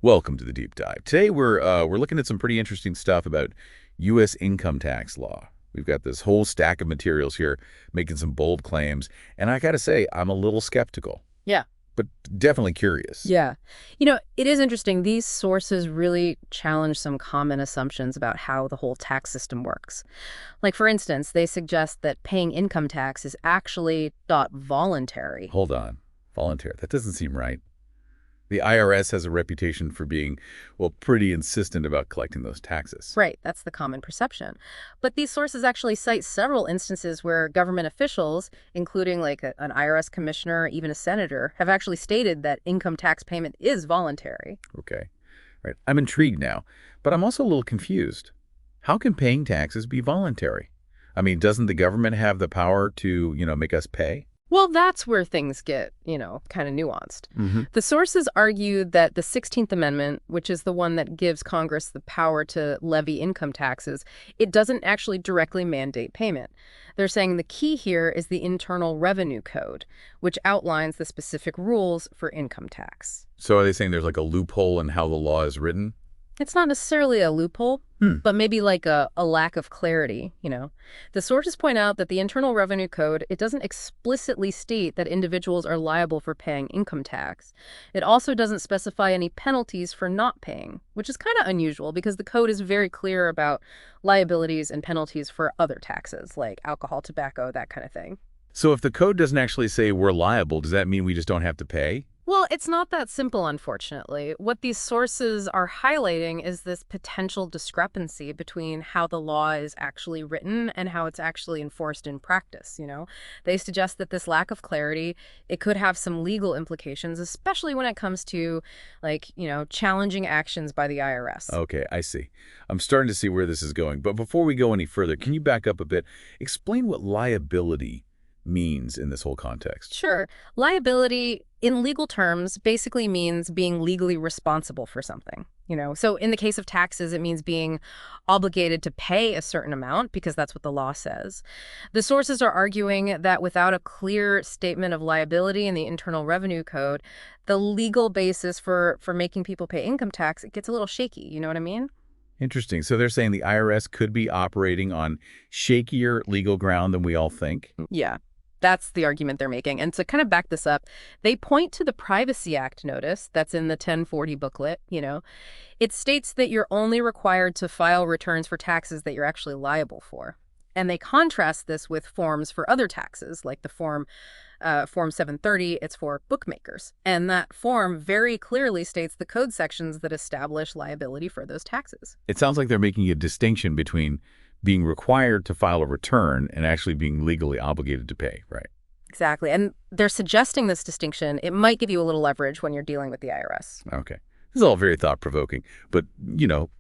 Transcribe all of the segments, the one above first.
Welcome to the deep dive. Today we're looking at some pretty interesting stuff about U.S. income tax law. We've got this whole stack of materials here making some bold claims, and I got to say I'm a little skeptical, Yeah. but definitely curious. Yeah. It is interesting. These sources really challenge some common assumptions about how the whole tax system works. Like, for instance, they suggest that paying income tax is actually not voluntary. Hold on, volunteer. That doesn't seem right. The IRS has a reputation for being, well, pretty insistent about collecting those taxes. Right, that's the common perception. But these sources actually cite several instances where government officials, including like an IRS commissioner, even a senator, have actually stated that income tax payment is voluntary. Okay, right. I'm intrigued now, but I'm also a little confused. How can paying taxes be voluntary? I mean, doesn't the government have the power to, make us pay? Well, that's where things get, kind of nuanced. Mm-hmm. The sources argue that the 16th Amendment, which is the one that gives Congress the power to levy income taxes, it doesn't actually directly mandate payment. They're saying the key here is the Internal Revenue Code, which outlines the specific rules for income tax. So are they saying there's like a loophole in how the law is written? It's not necessarily a loophole, but maybe like a lack of clarity. The sources point out that the Internal Revenue Code, it doesn't explicitly state that individuals are liable for paying income tax. It also doesn't specify any penalties for not paying, which is kind of unusual because the code is very clear about liabilities and penalties for other taxes, like alcohol, tobacco, that kind of thing. So if the code doesn't actually say we're liable, does that mean we just don't have to pay? Well, it's not that simple, unfortunately. What these sources are highlighting is this potential discrepancy between how the law is actually written and how it's actually enforced in practice. They suggest that this lack of clarity, it could have some legal implications, especially when it comes to, challenging actions by the IRS. Okay, I see. I'm starting to see where this is going. But before we go any further, can you back up a bit? Explain what liability means in this whole context. Sure. Liability, in legal terms, basically means being legally responsible for something. So in the case of taxes, it means being obligated to pay a certain amount because that's what the law says. The sources are arguing that without a clear statement of liability in the Internal Revenue Code, the legal basis for making people pay income tax, it gets a little shaky. You know what I mean? Interesting. So they're saying the IRS could be operating on shakier legal ground than we all think? Yeah. That's the argument they're making. And to kind of back this up, they point to the Privacy Act notice that's in the 1040 booklet. It states that you're only required to file returns for taxes that you're actually liable for. And they contrast this with forms for other taxes, like the Form 730, it's for bookmakers. And that form very clearly states the code sections that establish liability for those taxes. It sounds like they're making a distinction between being required to file a return and actually being legally obligated to pay, right? Exactly. And they're suggesting this distinction. It might give you a little leverage when you're dealing with the IRS. Okay. This is all very thought-provoking. But,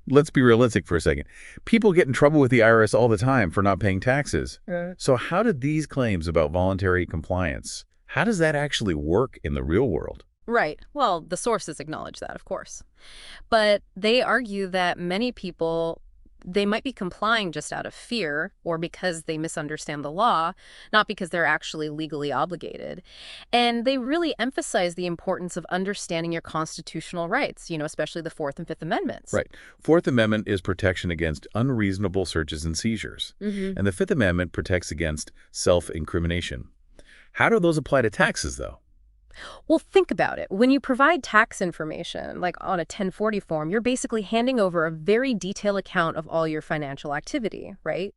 let's be realistic for a second. People get in trouble with the IRS all the time for not paying taxes. So how did these claims about voluntary compliance, how does that actually work in the real world? Right. Well, the sources acknowledge that, of course. But they argue that many people, they might be complying just out of fear or because they misunderstand the law, not because they're actually legally obligated. And they really emphasize the importance of understanding your constitutional rights, especially the Fourth and Fifth Amendments. Right. Fourth Amendment is protection against unreasonable searches and seizures. And the Fifth Amendment protects against self-incrimination. How do those apply to taxes, though? Well, think about it. When you provide tax information, like on a 1040 form, you're basically handing over a very detailed account of all your financial activity, right?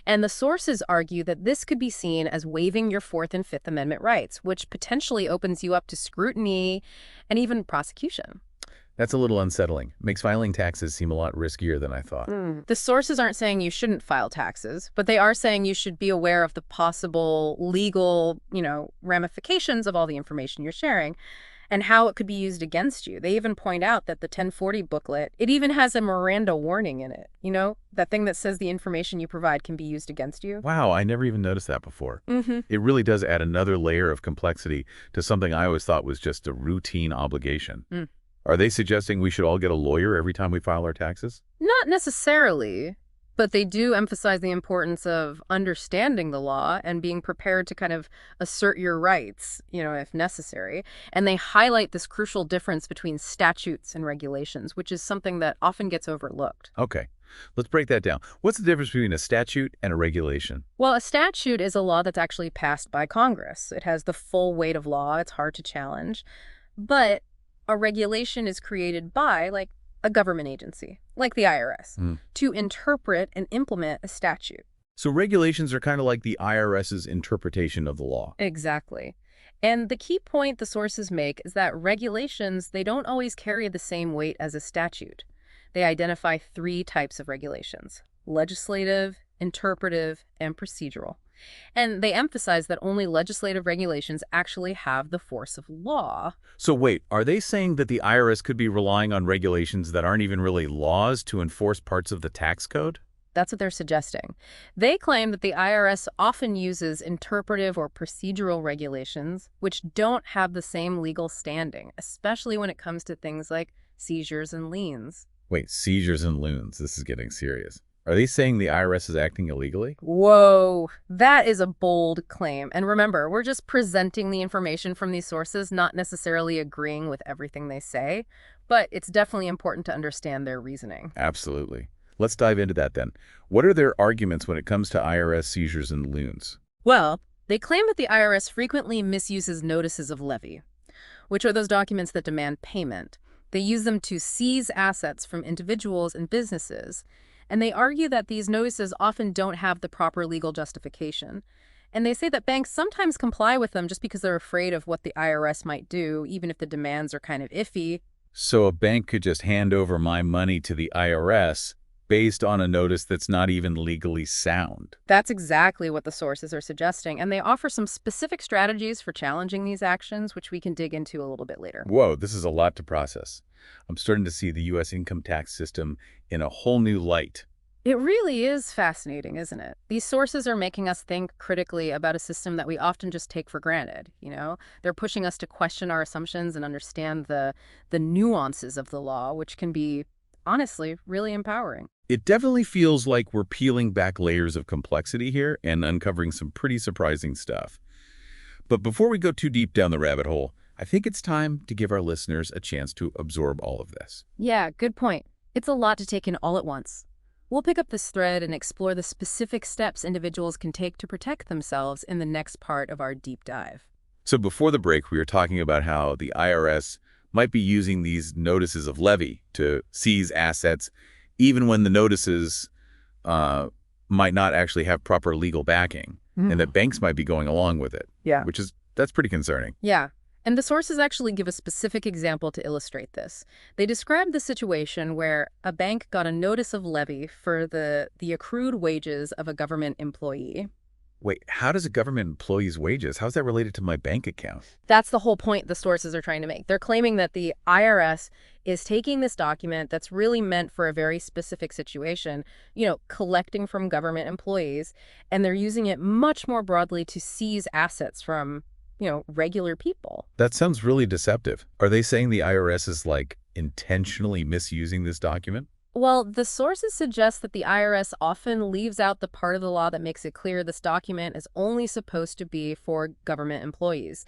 And the sources argue that this could be seen as waiving your Fourth and Fifth Amendment rights, which potentially opens you up to scrutiny and even prosecution. That's a little unsettling. Makes filing taxes seem a lot riskier than I thought. The sources aren't saying you shouldn't file taxes, but they are saying you should be aware of the possible legal, ramifications of all the information you're sharing and how it could be used against you. They even point out that the 1040 booklet, it even has a Miranda warning in it. That thing that says the information you provide can be used against you. Wow, I never even noticed that before. It really does add another layer of complexity to something I always thought was just a routine obligation. Are they suggesting we should all get a lawyer every time we file our taxes? Not necessarily. But they do emphasize the importance of understanding the law and being prepared to kind of assert your rights, if necessary. And they highlight this crucial difference between statutes and regulations, which is something that often gets overlooked. Okay, let's break that down. What's the difference between a statute and a regulation? Well, a statute is a law that's actually passed by Congress. It has the full weight of law. It's hard to challenge. But a regulation is created by, like, a government agency, like the IRS, to interpret and implement a statute. So regulations are kind of like the IRS's interpretation of the law. Exactly. And the key point the sources make is that regulations, they don't always carry the same weight as a statute. They identify 3 types of regulations: legislative, interpretive, and procedural. And they emphasize that only legislative regulations actually have the force of law. So wait, are they saying that the IRS could be relying on regulations that aren't even really laws to enforce parts of the tax code? That's what they're suggesting. They claim that the IRS often uses interpretive or procedural regulations, which don't have the same legal standing, especially when it comes to things like seizures and liens. Wait, seizures and liens. This is getting serious. Are they saying the IRS is acting illegally? Whoa, that is a bold claim. And remember, we're just presenting the information from these sources, not necessarily agreeing with everything they say, but it's definitely important to understand their reasoning. Absolutely. Let's dive into that then. What are their arguments when it comes to IRS seizures and liens? Well, they claim that the IRS frequently misuses notices of levy, which are those documents that demand payment. They use them to seize assets from individuals and businesses. And they argue that these notices often don't have the proper legal justification. And they say that banks sometimes comply with them just because they're afraid of what the IRS might do, even if the demands are kind of iffy. So a bank could just hand over my money to the IRS based on a notice that's not even legally sound. That's exactly what the sources are suggesting. And they offer some specific strategies for challenging these actions, which we can dig into a little bit later. Whoa, this is a lot to process. I'm starting to see the U.S. income tax system in a whole new light. It really is fascinating, isn't it? These sources are making us think critically about a system that we often just take for granted, They're pushing us to question our assumptions and understand the nuances of the law, which can be, honestly, really empowering. It definitely feels like we're peeling back layers of complexity here and uncovering some pretty surprising stuff. But before we go too deep down the rabbit hole, I think it's time to give our listeners a chance to absorb all of this. Yeah, good point. It's a lot to take in all at once. We'll pick up this thread and explore the specific steps individuals can take to protect themselves in the next part of our deep dive. So before the break, we were talking about how the IRS might be using these notices of levy to seize assets, even when the notices might not actually have proper legal backing, and that banks might be going along with it. Yeah. That's pretty concerning. Yeah. And the sources actually give a specific example to illustrate this. They describe the situation where a bank got a notice of levy for the accrued wages of a government employee. Wait, how does a government employee's wages, how's that related to my bank account? That's the whole point the sources are trying to make. They're claiming that the IRS is taking this document that's really meant for a very specific situation, collecting from government employees, and they're using it much more broadly to seize assets from regular people. That sounds really deceptive. Are they saying the IRS is, intentionally misusing this document? Well, the sources suggest that the IRS often leaves out the part of the law that makes it clear this document is only supposed to be for government employees.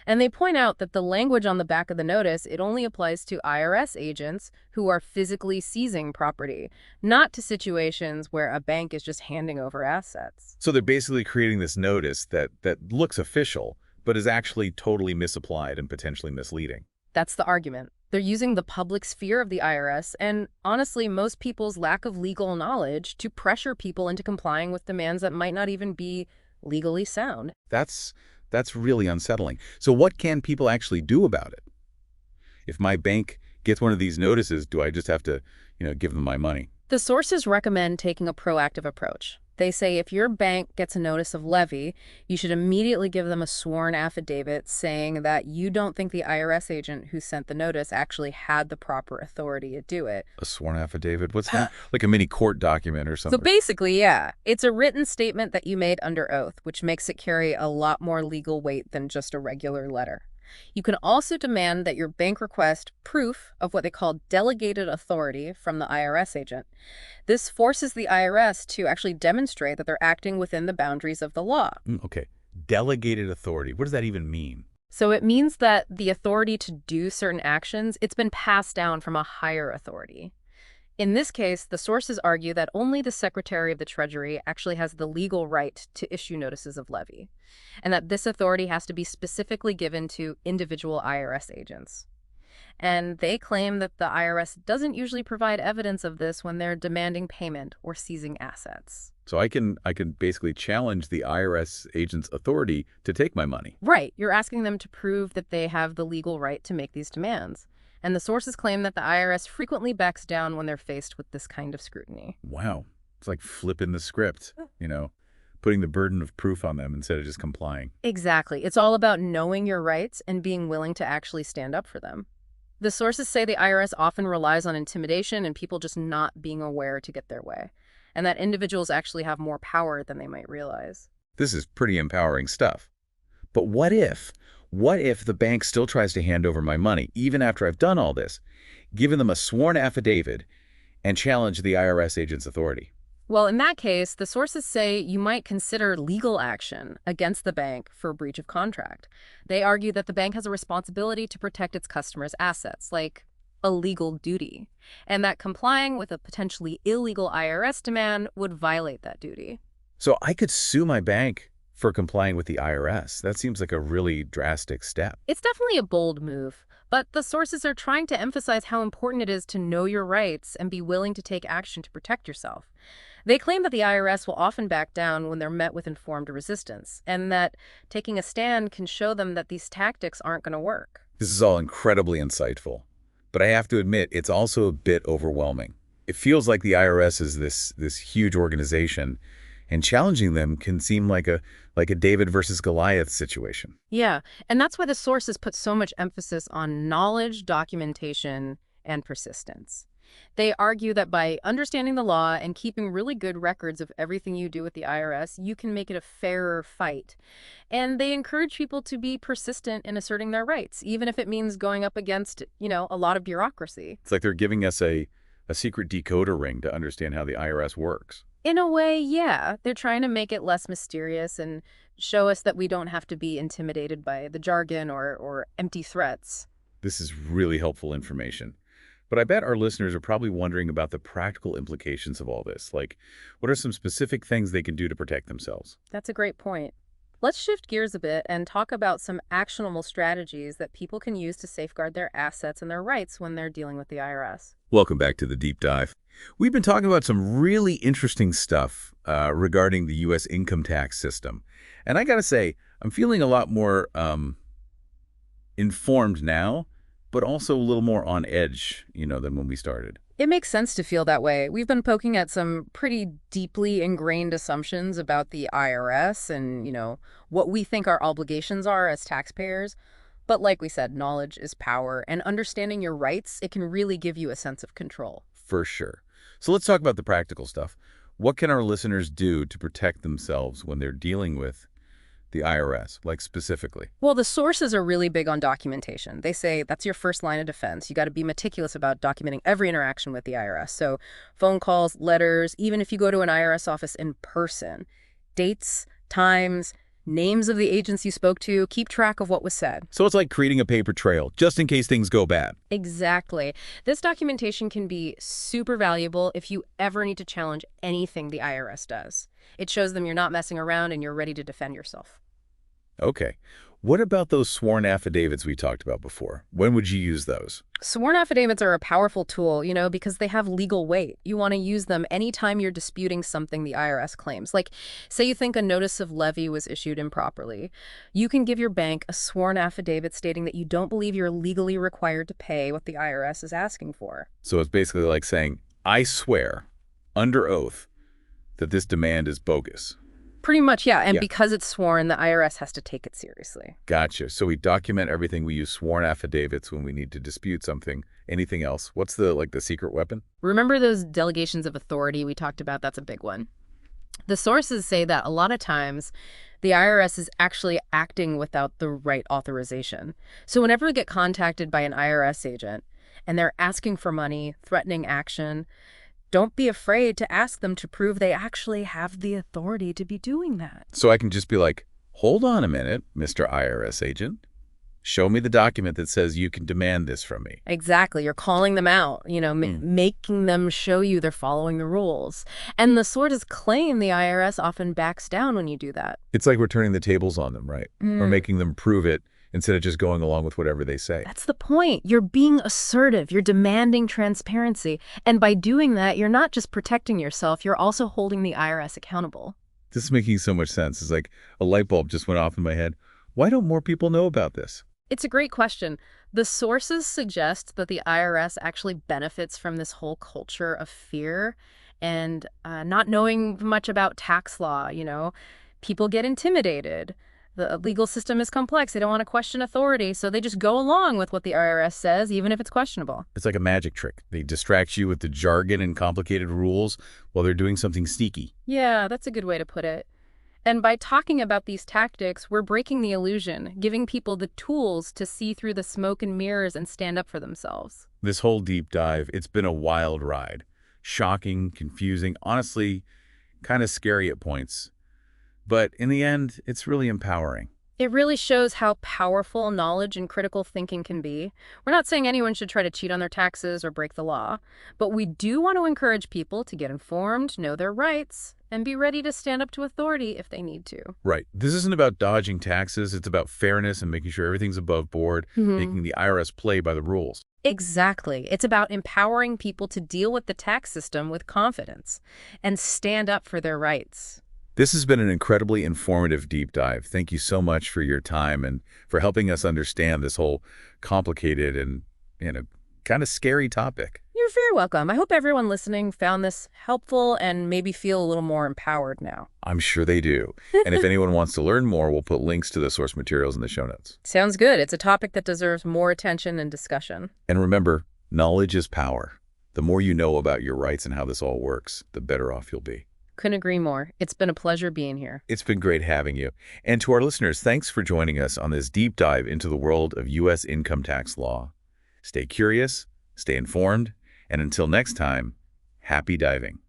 And they point out that the language on the back of the notice, it only applies to IRS agents who are physically seizing property, not to situations where a bank is just handing over assets. So they're basically creating this notice that looks official, but is actually totally misapplied and potentially misleading. That's the argument. They're using the public's fear of the IRS and, honestly, most people's lack of legal knowledge to pressure people into complying with demands that might not even be legally sound. That's really unsettling. So what can people actually do about it? If my bank gets one of these notices, do I just have to, give them my money? The sources recommend taking a proactive approach. They say if your bank gets a notice of levy, you should immediately give them a sworn affidavit saying that you don't think the IRS agent who sent the notice actually had the proper authority to do it. A sworn affidavit? What's that? Like a mini court document or something? So basically, yeah, it's a written statement that you made under oath, which makes it carry a lot more legal weight than just a regular letter. You can also demand that your bank request proof of what they call delegated authority from the IRS agent. This forces the IRS to actually demonstrate that they're acting within the boundaries of the law. Okay. Delegated authority. What does that even mean? So it means that the authority to do certain actions, it's been passed down from a higher authority. In this case, the sources argue that only the Secretary of the Treasury actually has the legal right to issue notices of levy, and that this authority has to be specifically given to individual IRS agents. And they claim that the IRS doesn't usually provide evidence of this when they're demanding payment or seizing assets. So I can basically challenge the IRS agent's authority to take my money. Right. You're asking them to prove that they have the legal right to make these demands. And the sources claim that the IRS frequently backs down when they're faced with this kind of scrutiny. Wow. It's like flipping the script, putting the burden of proof on them instead of just complying. Exactly. It's all about knowing your rights and being willing to actually stand up for them. The sources say the IRS often relies on intimidation and people just not being aware to get their way, and that individuals actually have more power than they might realize. This is pretty empowering stuff. But what if? What if the bank still tries to hand over my money, even after I've done all this, given them a sworn affidavit, and challenge the IRS agent's authority? Well, in that case, the sources say you might consider legal action against the bank for breach of contract. They argue that the bank has a responsibility to protect its customers' assets, like a legal duty, and that complying with a potentially illegal IRS demand would violate that duty. So I could sue my bank for complying with the IRS. That seems like a really drastic step. It's definitely a bold move, but the sources are trying to emphasize how important it is to know your rights and be willing to take action to protect yourself. They claim that the IRS will often back down when they're met with informed resistance, and that taking a stand can show them that these tactics aren't going to work. This is all incredibly insightful, but I have to admit it's also a bit overwhelming. It feels like the IRS is this huge organization, and challenging them can seem like a David versus Goliath situation. Yeah, and that's why the sources put so much emphasis on knowledge, documentation, and persistence. They argue that by understanding the law and keeping really good records of everything you do with the IRS, you can make it a fairer fight. And they encourage people to be persistent in asserting their rights, even if it means going up against, a lot of bureaucracy. It's like they're giving us a secret decoder ring to understand how the IRS works. In a way, yeah. They're trying to make it less mysterious and show us that we don't have to be intimidated by the jargon or empty threats. This is really helpful information. But I bet our listeners are probably wondering about the practical implications of all this. Like, what are some specific things they can do to protect themselves? That's a great point. Let's shift gears a bit and talk about some actionable strategies that people can use to safeguard their assets and their rights when they're dealing with the IRS. Welcome back to the Deep Dive. We've been talking about some really interesting stuff regarding the U.S. income tax system. And I got to say, I'm feeling a lot more informed now, but also a little more on edge, than when we started. It makes sense to feel that way. We've been poking at some pretty deeply ingrained assumptions about the IRS and, what we think our obligations are as taxpayers. But like we said, knowledge is power, and understanding your rights, it can really give you a sense of control. For sure. So let's talk about the practical stuff. What can our listeners do to protect themselves when they're dealing with the IRS, like specifically? Well, the sources are really big on documentation. They say that's your first line of defense. You got to be meticulous about documenting every interaction with the IRS. So phone calls, letters, even if you go to an IRS office in person, dates, times, names of the agents you spoke to, keep track of what was said. So it's like creating a paper trail, just in case things go bad. Exactly. This documentation can be super valuable if you ever need to challenge anything the IRS does. It shows them you're not messing around and you're ready to defend yourself. Okay. What about those sworn affidavits we talked about before? When would you use those? Sworn affidavits are a powerful tool, because they have legal weight. You want to use them anytime you're disputing something the IRS claims. Like, say you think a notice of levy was issued improperly. You can give your bank a sworn affidavit stating that you don't believe you're legally required to pay what the IRS is asking for. So it's basically like saying, I swear, under oath, that this demand is bogus. Pretty much, yeah. And because it's sworn, the IRS has to take it seriously. Gotcha. So we document everything. We use sworn affidavits when we need to dispute something. Anything else? What's the secret weapon? Remember those delegations of authority we talked about? That's a big one. The sources say that a lot of times The IRS is actually acting without the right authorization. So whenever we get contacted by an IRS agent and they're asking for money, threatening action, don't be afraid to ask them to prove they actually have the authority to be doing that. So I can just be like, hold on a minute, Mr. IRS agent. Show me the document that says you can demand this from me. Exactly. You're calling them out, making them show you they're following the rules. And the sort of claim the IRS often backs down when you do that. It's like we're turning the tables on them, right? Or making them prove it instead of just going along with whatever they say. That's the point. You're being assertive. You're demanding transparency. And by doing that, you're not just protecting yourself, you're also holding the IRS accountable. This is making so much sense. It's like a light bulb just went off in my head. Why don't more people know about this? It's a great question. The sources suggest that the IRS actually benefits from this whole culture of fear and not knowing much about tax law. People get intimidated. The legal system is complex. They don't want to question authority, so they just go along with what the IRS says, even if it's questionable. It's like a magic trick. They distract you with the jargon and complicated rules while they're doing something sneaky. Yeah, that's a good way to put it. And by talking about these tactics, we're breaking the illusion, giving people the tools to see through the smoke and mirrors and stand up for themselves. This whole deep dive, it's been a wild ride. Shocking, confusing, honestly, kind of scary at points. But in the end, it's really empowering. It really shows how powerful knowledge and critical thinking can be. We're not saying anyone should try to cheat on their taxes or break the law, but we do want to encourage people to get informed, know their rights, and be ready to stand up to authority if they need to. Right. This isn't about dodging taxes. It's about fairness and making sure everything's above board, making the IRS play by the rules. Exactly. It's about empowering people to deal with the tax system with confidence and stand up for their rights. This has been an incredibly informative deep dive. Thank you so much for your time and for helping us understand this whole complicated and, kind of scary topic. You're very welcome. I hope everyone listening found this helpful and maybe feel a little more empowered now. I'm sure they do. And if anyone wants to learn more, we'll put links to the source materials in the show notes. Sounds good. It's a topic that deserves more attention and discussion. And remember, knowledge is power. The more you know about your rights and how this all works, the better off you'll be. Couldn't agree more. It's been a pleasure being here. It's been great having you. And to our listeners, thanks for joining us on this deep dive into the world of U.S. income tax law. Stay curious, stay informed, and until next time, happy diving.